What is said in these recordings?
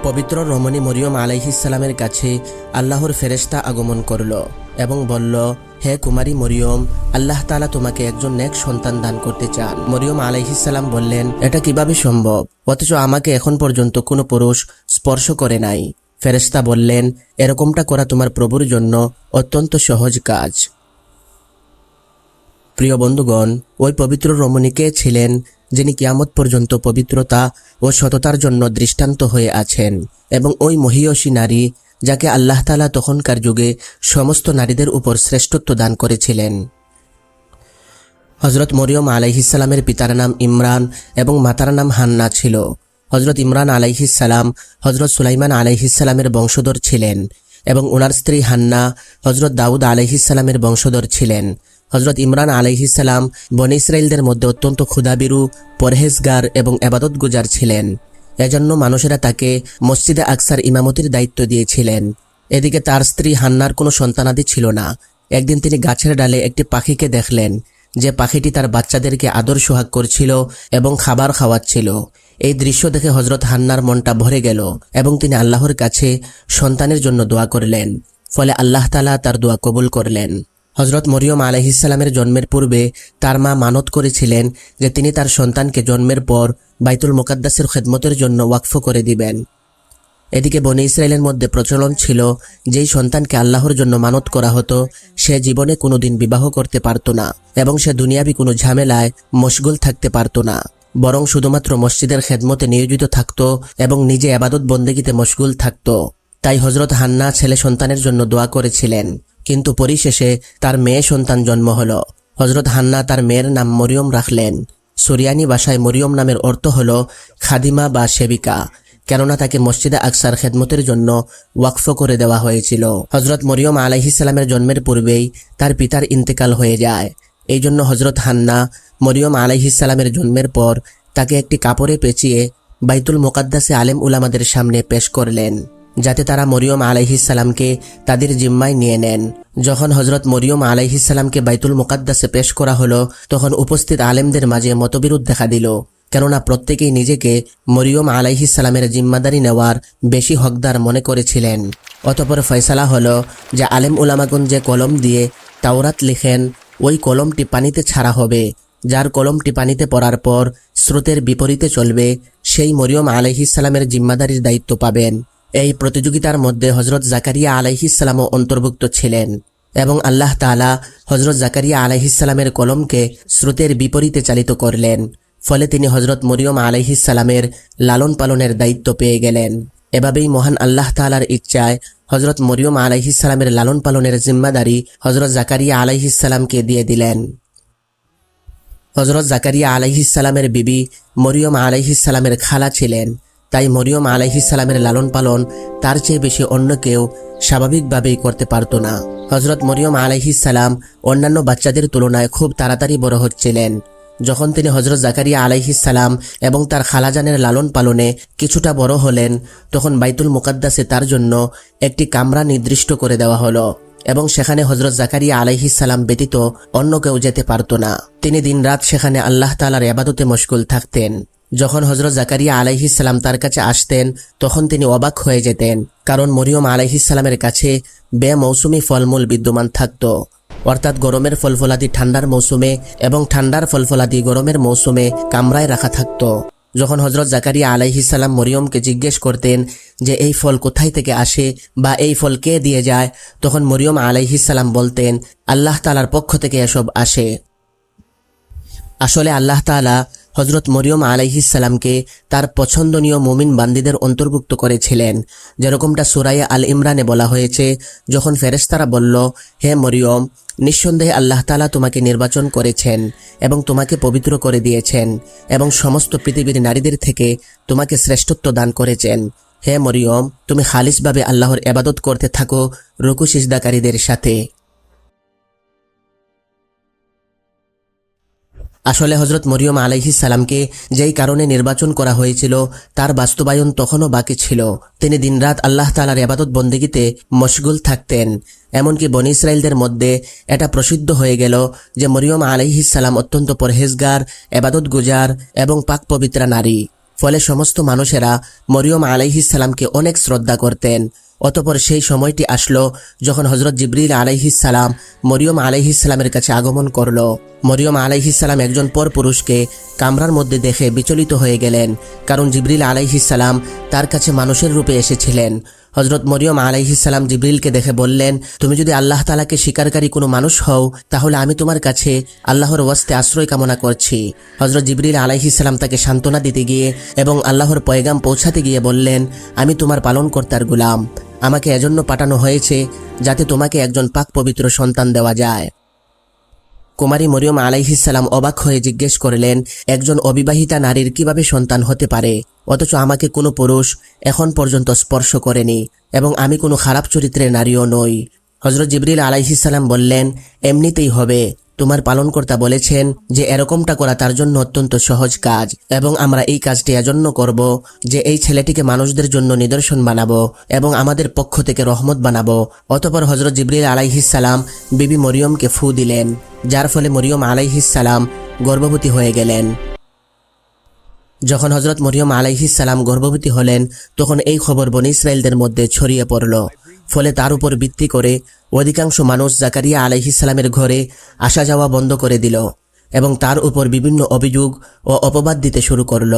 পবিত্র রমণী মরিয়ম আলাইহিসসালামের কাছে আল্লাহর ফেরেশতা আগমন করল এবং বলল, হে কুমারী মরিয়ম, আল্লাহ তাআলা তোমাকে একজন নেক সন্তান দান করতে চান। মরিয়ম আলাইহিসসালাম বললেন, এটা কিভাবে সম্ভব, অথচ আমাকে এখন পর্যন্ত কোনো পুরুষ স্পর্শ করে নাই। ফেরেশতা বললেন, এরকমটা করা তোমার প্রভুর জন্য অত্যন্ত সহজ কাজ। প্রিয় বন্ধুগণ, ওই পবিত্র রমণী কে ছিলেন যিনি কিয়ামত পর্যন্ত পবিত্রতা ও সততার জন্য দৃষ্টান্ত হয়ে আছেন, এবং ওই মহিয়সী নারী যাকে আল্লাহ তাআলা তখনকার যুগে সমস্ত নারীদের উপর শ্রেষ্ঠত্ব দান করেছিলেন। হযরত মরিয়ম আলাইহিসসালামের পিতার নাম ইমরান এবং মাতার নাম হান্না ছিল। হযরত ইমরান আলাইহিসসালাম হযরত সুলাইমান আলাইহিসসালামের বংশধর ছিলেন এবং ওনার স্ত্রী হান্না হযরত দাউদ আলাইহিসসালামের বংশধর ছিলেন। হযরত ইমরান আলাইহিসসালাম বনী ইসরাইলদের মধ্যে অত্যন্ত ক্ষুধাবিরু, পরহেজগার এবং ইবাদতগুজার ছিলেন। এজন্য মানুষেরা তাকে মসজিদে আকসার ইমামতির দায়িত্ব দিয়েছিলেন। এদিকে তার স্ত্রী হান্নার কোনো সন্তানাদি ছিল না। একদিন তিনি গাছের ডালে একটি পাখিকে দেখলেন, যে পাখিটি তার বাচ্চাদেরকে আদর সোহাগ করছিল এবং খাবার খাওয়াচ্ছিল। এই দৃশ্য দেখে হযরত হান্নার মনটা ভরে গেল এবং তিনি আল্লাহর কাছে সন্তানের জন্য দোয়া করলেন। ফলে আল্লাহ তাআলা তার দোয়া কবুল করলেন। হযরত মরিয়ম আলাইহিসসালামের জন্মের পূর্বে তার মা মানত করেছিলেন যে তিনি তার সন্তানকে জন্মের পর বাইতুল মুকাদ্দাসের খেদমতের জন্য ওয়াকফ করে দিবেন। এদিকে বনী ইসরাইলের মধ্যে প্রচলন ছিল, যেই সন্তানকে আল্লাহর জন্য মানত করা হতো সে জীবনে কোনোদিন বিবাহ করতে পারত না এবং সে দুনিয়াবি কোনো ঝামেলায় মশগুল থাকতে পারত না, বরং শুধুমাত্র মসজিদের খেদমতে নিয়োজিত থাকত এবং নিজে ইবাদত বন্দেগীতে মশগুল থাকত। তাই হযরত হান্না ছেলে সন্তানের জন্য দোয়া করেছিলেন, কিন্তু পরিশেষে তার মেয়ে সন্তান জন্ম হল। হযরত হান্না তার মেয়ের নাম মরিয়ম রাখলেন। সুরিয়ানি ভাষায় মরিয়ম নামের অর্থ হল খাদিমা বা সেবিকা, কেননা তাকে মসজিদে আকসার খেদমতের জন্য ওয়াকফ করে দেওয়া হয়েছিল। হযরত মরিয়ম আলাইহিসসালামের জন্মের পূর্বেই তার পিতার ইন্তেকাল হয়ে যায়। এই জন্য হযরত হান্না মরিয়ম আলাইহিসসালামের জন্মের পর তাকে একটি কাপড়ে পেঁচিয়ে বাইতুল মুকাদ্দাসে আলেম উলামাদের সামনে পেশ করলেন, যাতে তারা মরিয়ম আলাইহিসসালামকে তাদের জিম্মায় নিয়ে নেন। যখন হযরত মরিয়ম আলাইহিসসালামকে বাইতুল মুকাদ্দাসে পেশ করা হলো, তখন উপস্থিত আলেমদের মাঝে মতবিরোধ দেখা দিল, কেননা প্রত্যেকেই নিজেকে মরিয়ম আলাইহিসসালামের জিম্মাদারি নেওয়ার বেশি হকদার মনে করেছিলেন। অতঃপর ফয়সালা হলো যে আলেম উলামাগণ যে কলম দিয়ে তাওরাত লিখেন, ওই কলমটি পানিতে ছাড়া হবে। যার কলমটি পানিতে পড়ার পর স্রোতের বিপরীতে চলবে, সেই মরিয়ম আলাইহিসসালামের জিম্মাদারির দায়িত্ব পাবেন। এই প্রতিযোগিতার মধ্যে হযরত জাকারিয়া আলাইহিসসালামও অন্তর্ভুক্ত ছিলেন এবং আল্লাহ তাআলা হযরত জাকারিয়া আলাইহিসসালামের কলমকে স্রোতের বিপরীতে চালিত করলেন। ফলে তিনি হযরত মরিয়ম আলাইহিসসালামের লালন পালনের দায়িত্ব পেয়ে গেলেন। এভাবেই মহান আল্লাহ তাআলার ইচ্ছায় হযরত মরিয়ম আলাইহিসসালামের লালন পালনের জিম্মাদারি হযরত জাকারিয়া আলাইহিসসালামকে দিয়ে দিলেন। হযরত জাকারিয়া আলাইহিসসালামের বিবি মরিয়ম আলাইহিসসালামের খালা ছিলেন, তাই মরিয়ম আলাইহিসসালামের লালন পালন তার চেয়ে বেশি অন্য কেউ স্বাভাবিকভাবেই করতে পারত না। হযরত মরিয়ম আলাইহিসসালাম অন্যান্য বাচ্চাদের তুলনায় খুব তাড়াতাড়ি বড় হচ্ছিলেন। যখন তিনি হযরত জাকারিয়া আলাইহিসসালাম এবং তার খালাজানের লালন পালনে কিছুটা বড় হলেন, তখন বাইতুল মুকাদ্দাসে তার জন্য একটি কামরা নির্দিষ্ট করে দেওয়া হলো এবং সেখানে হযরত জাকারিয়া আলাইহিসসালাম ব্যতীত অন্য কেউ যেতে পারত না। তিনি দিনরাত সেখানে আল্লাহ তাআলার ইবাদতে মশগুল থাকতেন। যখন হযরত জাকারিয়া আলাইহিসসালাম তার কাছে আসতেন, তখন তিনি অবাক হয়ে যেতেন, কারণ মরিয়ম আলাইহিসসালামের কাছে বেমৌসুমি ফলমূল বিদ্যমান থাকত, অর্থাৎ গরমের ফলফলাদি ঠান্ডার মৌসুমে এবং ঠান্ডার ফলফলাদি গরমের মৌসুমে কামরায় রাখা থাকত। যখন হযরত জাকারিয়া আলাইহিসসালাম মরিয়মকে জিজ্ঞেস করতেন যে এই ফল কোথায় থেকে আসে বা এই ফল কে দিয়ে যায়, তখন মরিয়ম আলাইহিসসালাম বলতেন, আল্লাহ তাআলার পক্ষ থেকে এসব আসে। আসলে আল্লাহ তাআলা হযরত মরিয়ম আলাইহিসসালামকে তার পছন্দনীয় মুমিন বান্দীদের অন্তর্ভুক্ত করেছিলেন, যেরকমটা সূরা আল ইমরানে বলা হয়েছে, যখন ফেরেশতারা বলল, হে মরিয়ম, নিঃসন্দেহে আল্লাহ তাআলা তোমাকে নির্বাচন করেছেন এবং তোমাকে পবিত্র করে দিয়েছেন এবং সমস্ত পৃথিবীর নারীদের থেকে তোমাকে শ্রেষ্ঠত্ব দান করেছেন। হে মরিয়ম, তুমি খালিসভাবে আল্লাহর ইবাদত করতে থাকো রুকু সিজদাকারীদের সাথে। আসলে হযরত মরিয়ম আলাইহিসসালামকে যেই কারণে নির্বাচন করা হয়েছিল তার বাস্তবায়ন তখনও বাকি ছিল। তিনি দিনরাত আল্লাহ তাআলার ইবাদত বন্দেগীতে মশগুল থাকতেন। এমনকি বনী ইসরাইলদের মধ্যে এটা প্রসিদ্ধ হয়ে গেল যে মরিয়ম আলাইহিসসালাম অত্যন্ত পরহেজগার, ইবাদতগুজার এবং পাক পবিত্রা নারী। ফলে সমস্ত মানুষেরা মরিয়ম আলাইহিস সালামকে অনেক শ্রদ্ধা করতেন। অতঃপর সেই সময়টি আসলো যখন হযরত জিবরিল আলাইহিস সালাম মরিয়ম আলাইহিস সালামের কাছে আগমন করল। মরিয়ম আলাইহিস সালাম একজন পরপুরুষকে কামরার মধ্যে দেখে বিচলিত হয়ে গেলেন, কারণ জিবরিল আলাইহিস সালাম তার কাছে মানুষের রূপে এসেছিলেন। হযরত মরিয়ম আলাইহিস সালাম জিবরিলকে দেখে বললেন, তুমি যদি আল্লাহ তাআলাকে স্বীকারকারী কোনো মানুষ হও তাহলে আমি তোমার কাছে আল্লাহর ওয়াস্তে আশ্রয় কামনা করছি। হযরত জিবরিল আলাইহিস সালাম তাকে সান্ত্বনা দিতে গিয়ে এবং আল্লাহর পয়গাম পৌঁছাতে গিয়ে বললেন, আমি তোমার পালনকর্তার গোলাম, আমাকে এজন্য পাঠানো হয়েছে যাতে তোমাকে একজন পাক পবিত্র সন্তান দেওয়া যায়। কুমারী মরিয়ম আলাইহিস সালাম অবাক হয়ে জিজ্ঞেস করলেন, একজন অবিবাহিতা নারীর কিভাবে সন্তান হতে পারে, অথচ আমাকে কোনো পুরুষ এখন পর্যন্ত স্পর্শ করেনি এবং আমি কোনো খারাপ চরিত্রের নারীও নই। হযরত জিবরিল আলাইহিস সালাম বললেন, এমনিতেই হবে, তোমার পালনকর্তা বলেছেন যে এরকমটা করা তার জন্য অত্যন্ত সহজ কাজ এবং আমরা এই কাজটি এজন্য করব যে এই ছেলেটিকে মানুষদের জন্য নিদর্শন বানাবো এবং আমাদের পক্ষ থেকে রহমত বানাবো। অতঃপর হযরত জিবরিল আলাইহিস সালাম বিবি মরিয়মকে ফু দিলেন, যার ফলে মরিয়ম আলাইহিস সালাম গর্ভবতী হয়ে গেলেন। যখন হযরত মরিয়ম আলাইহিস সালাম গর্ভবতী হলেন তখন এই খবর বনী ইসরাইলদের মধ্যে ছড়িয়ে পড়ল। ফলে তার উপর ভিত্তি করে অধিকাংশ মানুষ জাকারিয়া আলাইহিস সালামের ঘরে আসা যাওয়া বন্ধ করে দিল এবং তার উপর বিভিন্ন অভিযোগ ও অপবাদ দিতে শুরু করল।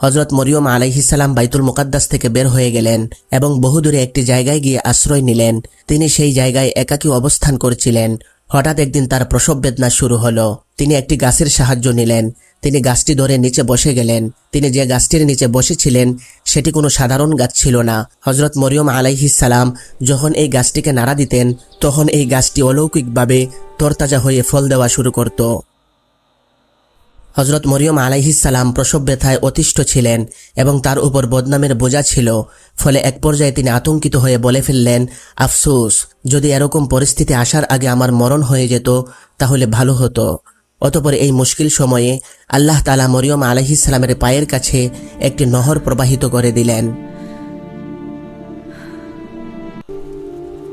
হযরত মরিয়ম আলাইহিস সালাম বাইতুল মুকাদ্দাস থেকে বের হয়ে গেলেন এবং বহুদূরে একটি জায়গায় গিয়ে আশ্রয় নিলেন। তিনি সেই জায়গায় একাকী অবস্থান করছিলেন। হঠাৎ একদিন তার প্রসব বেদনা শুরু হলো। তিনি একটি গাছের সাহায্য নিলেন। তিনি গাছটি ধরে নিচে বসে গেলেন। তিনি যে গাছটির নিচে বসেছিলেন সেটি কোনো সাধারণ গাছ ছিল না। হযরত মরিয়ম আলাইহিস সালাম যখন এই গাছটিকে নাড়া দিতেন তখন এই গাছটি অলৌকিকভাবে তরতাজা হয়ে ফল দেওয়া শুরু করত। হযরত মরিয়ম আলাইহিস সালাম প্রসব ব্যথায় অতিষ্ঠ ছিলেন এবং তার উপর বদনামের বোঝা ছিল। ফলে এক পর্যায়ে তিনি আতঙ্কিত হয়ে বলে ফেললেন, আফসোস, যদি এরকম পরিস্থিতি আসার আগে আমার মরণ হয়ে যেত তাহলে ভালো হতো। অতঃপর এই মুশকিল সময়ে আল্লাহ তাআলা মরিয়ম আলাইহিস সালামের পায়ের কাছে একটি নহর প্রবাহিত করে দিলেন।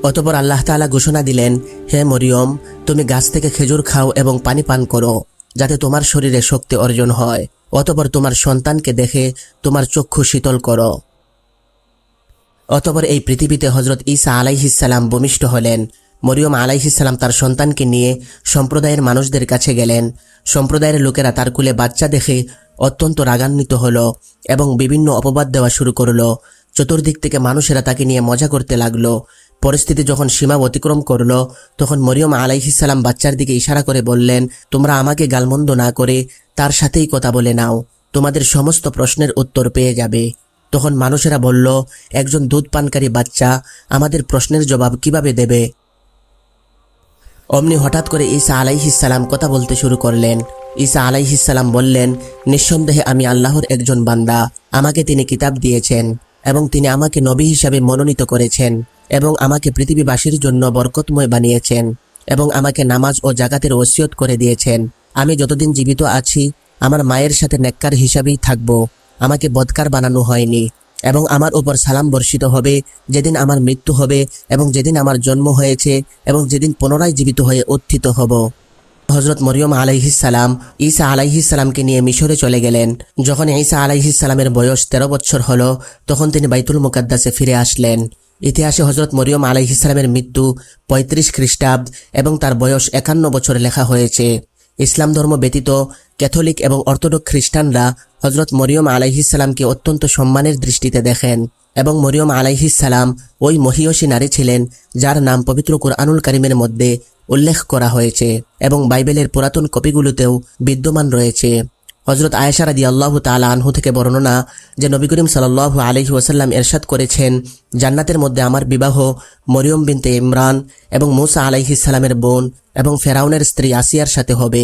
অতঃপর আল্লাহ তাআলা ঘোষণা দিলেন, হে মরিয়ম, তুমি গাছ থেকে খেজুর খাও এবং পানি পান করো যাতে তোমার শরীরে শক্তি অর্জন হয়। অতঃপর তোমার সন্তানকে দেখে তোমার চক্ষু শীতল করো। অতঃপর এই পৃথিবীতে হযরত ঈসা আলাইহিস সালাম ভূমিষ্ঠ হলেন। মরিয়ম আলাইহিস সালাম তার সন্তানকে নিয়ে সম্প্রদায়ের মানুষদের কাছে গেলেন। সম্প্রদায়ের লোকেরা তার কোলে বাচ্চা দেখে অত্যন্ত রাগান্বিত হলো এবং বিভিন্ন অপবাদ দেওয়া শুরু করলো। চতুর্দিক থেকে মানুষেরা তাকে নিয়ে মজা করতে লাগলো। পরিস্থিতি যখন সীমা অতিক্রম করলো তখন মরিয়ম আলাইহিস সালাম বাচ্চার দিকে ইশারা করে বললেন, তোমরা আমাকে গালমন্দ না করে তার সাথেই কথা বলে নাও, তোমাদের সমস্ত প্রশ্নের উত্তর পেয়ে যাবে। তখন মানুষেরা বলল, একজন দুধ পানকারী বাচ্চা আমাদের প্রশ্নের জবাব কিভাবে দেবে? অমনি হঠাৎ করে ঈসা আলাইহিস সালাম কথা বলতে শুরু করলেন। ঈসা আলাইহিস সালাম বললেন, নিঃসন্দেহে আমি আল্লাহর একজন বান্দা, আমাকে তিনি কিতাব দিয়েছেন এবং তিনি আমাকে নবী হিসাবে মনোনীত করেছেন এবং আমাকে পৃথিবীবাসীর জন্য বরকতময় বানিয়েছেন এবং আমাকে নামাজ ও জাকাতের ওসিয়ত করে দিয়েছেন। আমি যতদিন জীবিত আছি আমার মায়ের সাথে নেককার হিসাবেই থাকব। আমাকে বদকার বানানো হয়নি এবং আমার উপর সালাম বর্ষিত হবে যেদিন আমার মৃত্যু হবে এবং যেদিন আমার জন্ম হয়েছে এবং যেদিন পুনরায় জীবিত হয়ে উত্থিত হব। হযরত মরিয়ম আলাইহিস সালাম ঈসা আলাইহিস সালামকে নিয়ে মিশরে চলে গেলেন। যখন ঈসা আলাইহিস সালামের বয়স 13 বছর হলো তখন তিনি বাইতুল মুকাদ্দাসে ফিরে আসলেন। ইতিহাসে হযরত মরিয়ম আলাইহিস সালামের মৃত্যু 35 খ্রিস্টাব্দ এবং তার বয়স 51 বছর লেখা হয়েছে। ইসলাম ধর্ম ব্যতীত ক্যাথলিক এবং অর্থোডক্স খ্রিস্টানরা হযরত মরিয়ম আলাইহিস সালামকে অত্যন্ত সম্মানের দৃষ্টিতে দেখেন এবং মরিয়ম আলাইহিস সালাম ওই মহিয়সী নারী ছিলেন যার নাম পবিত্র কুরআনুল কারীমের মধ্যে উল্লেখ করা হয়েছে এবং বাইবেলের পুরাতন কপিগুলোতেও বিদ্যমান রয়েছে। হযরত আয়েশা রাদিয়াল্লাহু তাআলা আনহু থেকে বর্ণনা যে নবী করিম সাল্লাল্লাহু আলাইহি ওয়াসাল্লাম ইরশাদ করেছেন, জান্নাতের মধ্যে আমার বিবাহ মরিয়ম বিনতে ইমরান এবং মূসা আলাইহিস সালামের বোন এবং ফেরাউনের স্ত্রী আসিয়ার সাথে হবে।